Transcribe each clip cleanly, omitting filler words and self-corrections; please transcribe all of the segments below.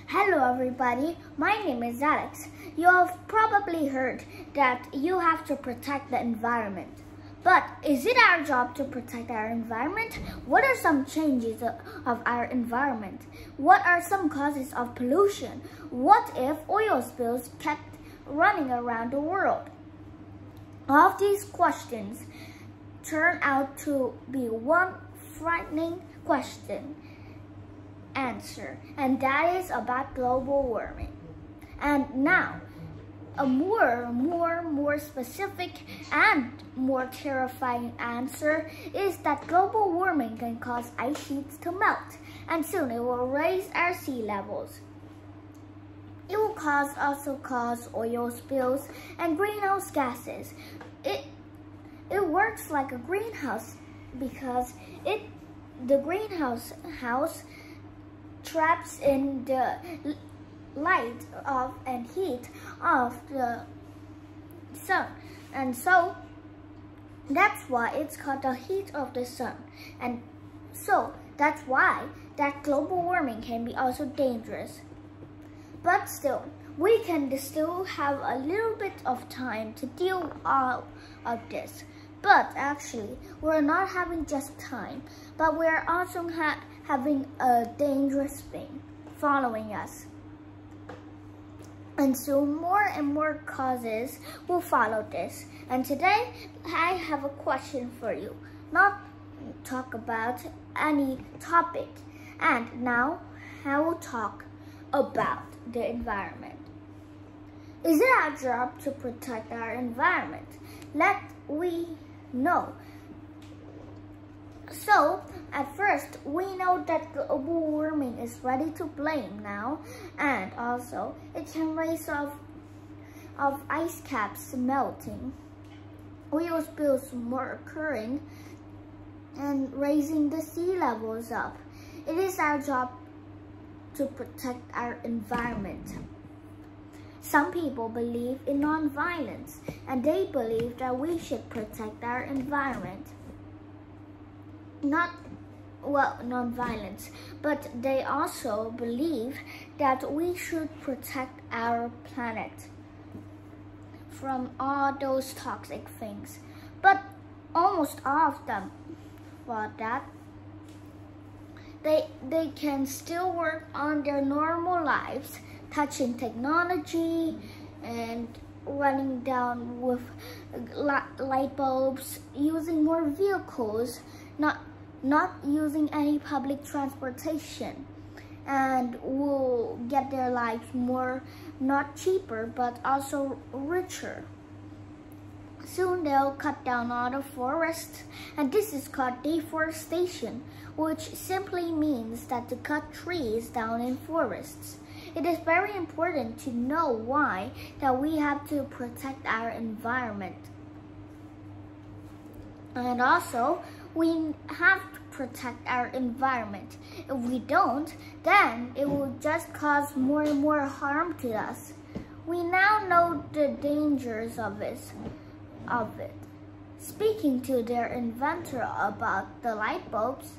Hello everybody, my name is Alex. You have probably heard that you have to protect the environment. But is it our job to protect our environment? What are some changes of our environment? What are some causes of pollution? What if oil spills kept running around the world? All of these questions turn out to be one frightening question answer, and that is about global warming. And now, a more specific and more terrifying answer is that global warming can cause ice sheets to melt, and soon it will raise our sea levels. It will also cause oil spills and greenhouse gases. It works like a greenhouse because the greenhouse traps in the light and heat of the sun, and so that's why it's called the heat of the sun. And so that's why that global warming can be also dangerous. But still, we can still have a little bit of time to deal all of this. But actually, we're not having just time, but we're also having a dangerous thing following us. And so more and more causes will follow this. And today, I have a question for you. Not talk about any topic. And now, I will talk about the environment. Is it our job to protect our environment? Let we know. So, at first, we know that global warming is ready to blame now, and also it can raise of ice caps melting, oil spills more occurring, and raising the sea levels up. It is our job to protect our environment. Some people believe in non-violence, and they believe that we should protect our environment. Non-violence, but they also believe that we should protect our planet from all those toxic things. But almost all of them thought that they can still work on their normal lives, touching technology and running down with light bulbs, using more vehicles, not using any public transportation, and will get their lives more, not cheaper, but also richer. Soon they'll cut down all the forests, and this is called deforestation, which simply means that to cut trees down in forests. It is very important to know why that we have to protect our environment. And also, we have to protect our environment. If we don't, then it will just cause more and more harm to us. We now know the dangers of it. Speaking to their inventor about the light bulbs,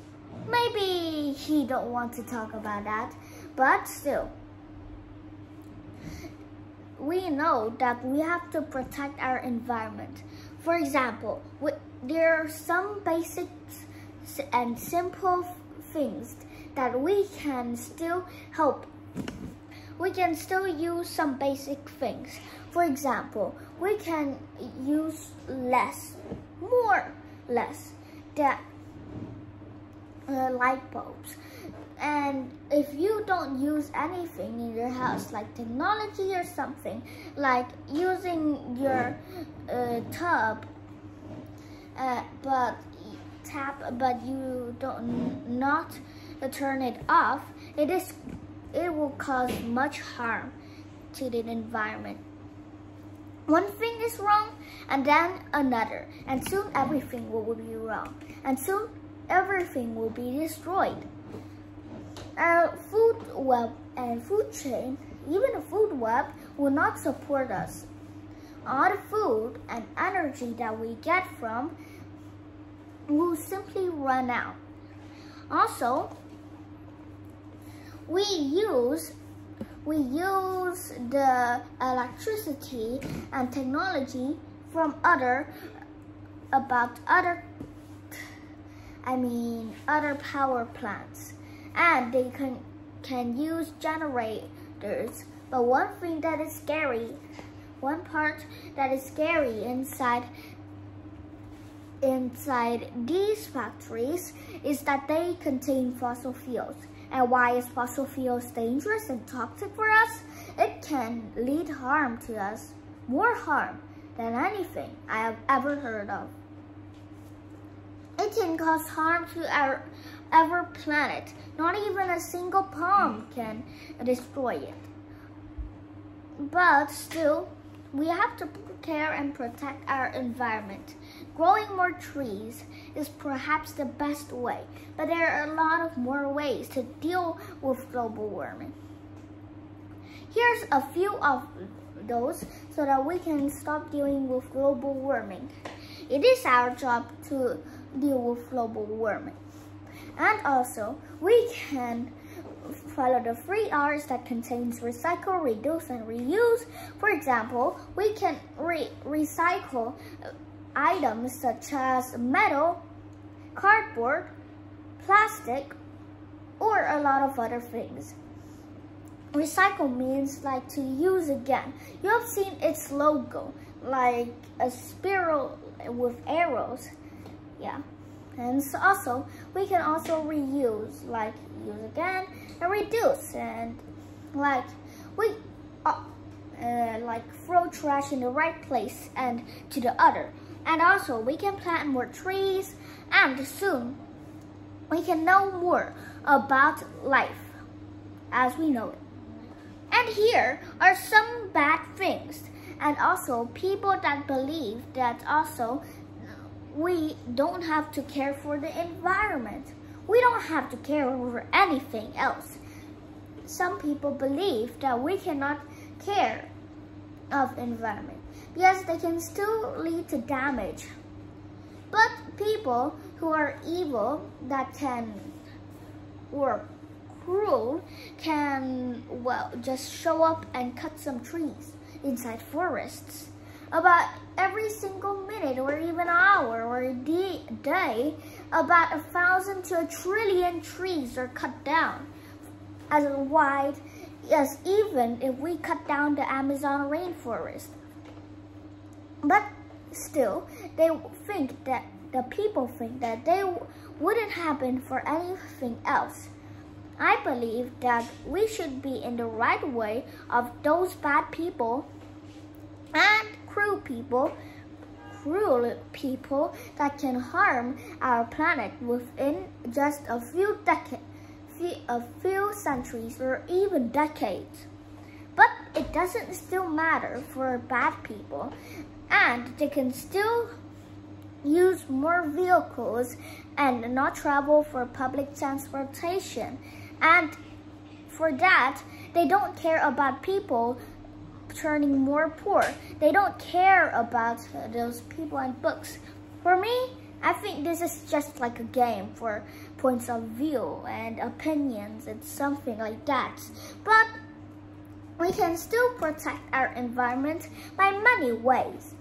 maybe he don't want to talk about that, but still, we know that we have to protect our environment. For example, there are some basic and simple things that we can still help. We can still use some basic things. For example, we can use less light bulbs. And if you don't use anything in your house, like technology or something, like using your tap, but you don't not turn it off, it will cause much harm to the environment. One thing is wrong, and then another, and soon everything will be wrong, and soon everything will be destroyed. Our food web and food chain, even the food web, will not support us. All the food and energy that we get from will simply run out. Also, we use we use the electricity and technology from other power plants, and they can use generators. But one part that is scary inside these factories is that they contain fossil fuels. And why is fossil fuels dangerous and toxic for us? It can lead harm to us, more harm than anything I have ever heard of. It can cause harm to our planet. Not even a single bomb can destroy it. But still, we have to care and protect our environment. Growing more trees is perhaps the best way, but there are a lot of more ways to deal with global warming. Here's a few of those so that we can stop dealing with global warming. It is our job to deal with global warming. And also, we can follow the 3 R's that contains recycle, reduce, and reuse. For example, we can recycle items such as metal, cardboard, plastic, or a lot of other things. Recycle means like to use again. You have seen its logo, like a spiral with arrows. Yeah. And so also, we can also reuse, like use again, and reduce, and like throw trash in the right place and to the other. And also, we can plant more trees, and soon we can know more about life as we know it. And here are some bad things, and also people that believe that also we don't have to care for the environment. We don't have to care over anything else. Some people believe that we cannot care of environment because they can still lead to damage. But people who are evil or cruel can, well, just show up and cut some trees inside forests. About every single minute or even hour or a day, about 1,000 to 1 trillion trees are cut down. As wide as even if we cut down the Amazon rainforest. But still, the people think that they wouldn't happen for anything else. I believe that we should be in the right way of those bad people and cruel people that can harm our planet within just a few centuries or even decades. But it doesn't still matter for bad people, and they can still use more vehicles and not travel for public transportation. And for that, they don't care about people turning more poor. They don't care about those people and books. For me, I think this is just like a game for points of view and opinions and something like that. But we can still protect our environment by many ways.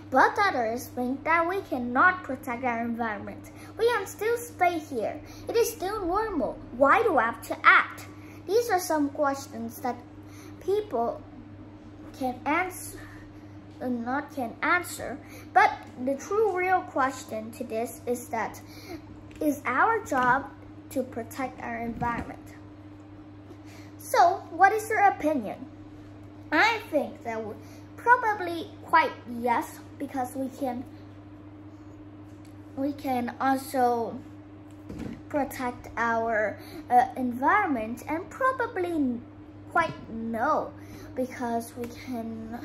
But others think that we cannot protect our environment. We can still stay here. It is still normal. Why do I have to act? These are some questions that people can answer, but the true real question to this is that, is our job to protect our environment? So, what is your opinion? I think that probably quite yes, because we can also protect our environment, and probably quite no, because we can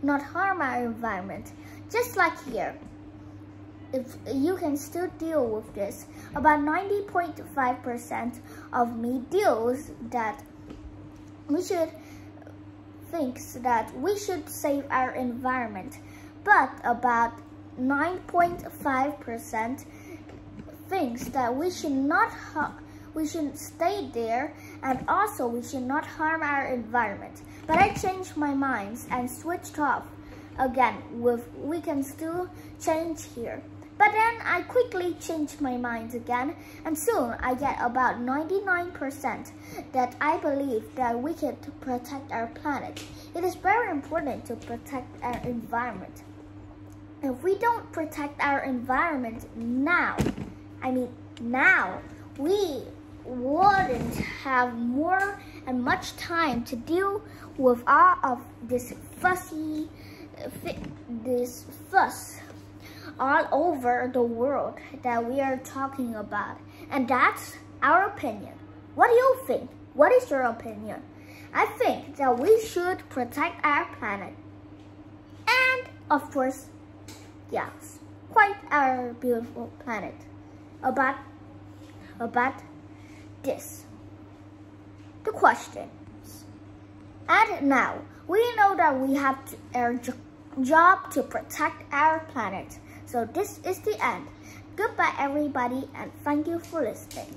not harm our environment. Just like here, if you can still deal with this, about 90.5% of me deals that we should thinks that we should save our environment, but about 9.5% thinks that we should stay there And also, we should not harm our environment. But I changed my mind and switched off. Again, we can still change here. But then I quickly changed my mind again, and soon I get about 99% that I believe that we can protect our planet. It is very important to protect our environment. If we don't protect our environment now, we wouldn't have more and much time to deal with all of this fuss all over the world that we are talking about. And that's our opinion. What do you think? What is your opinion? I think that we should protect our planet. And of course, yes, quite our beautiful planet. About this. The questions. And now, we know that we have our job to protect our planet. So this is the end. Goodbye everybody, and thank you for listening.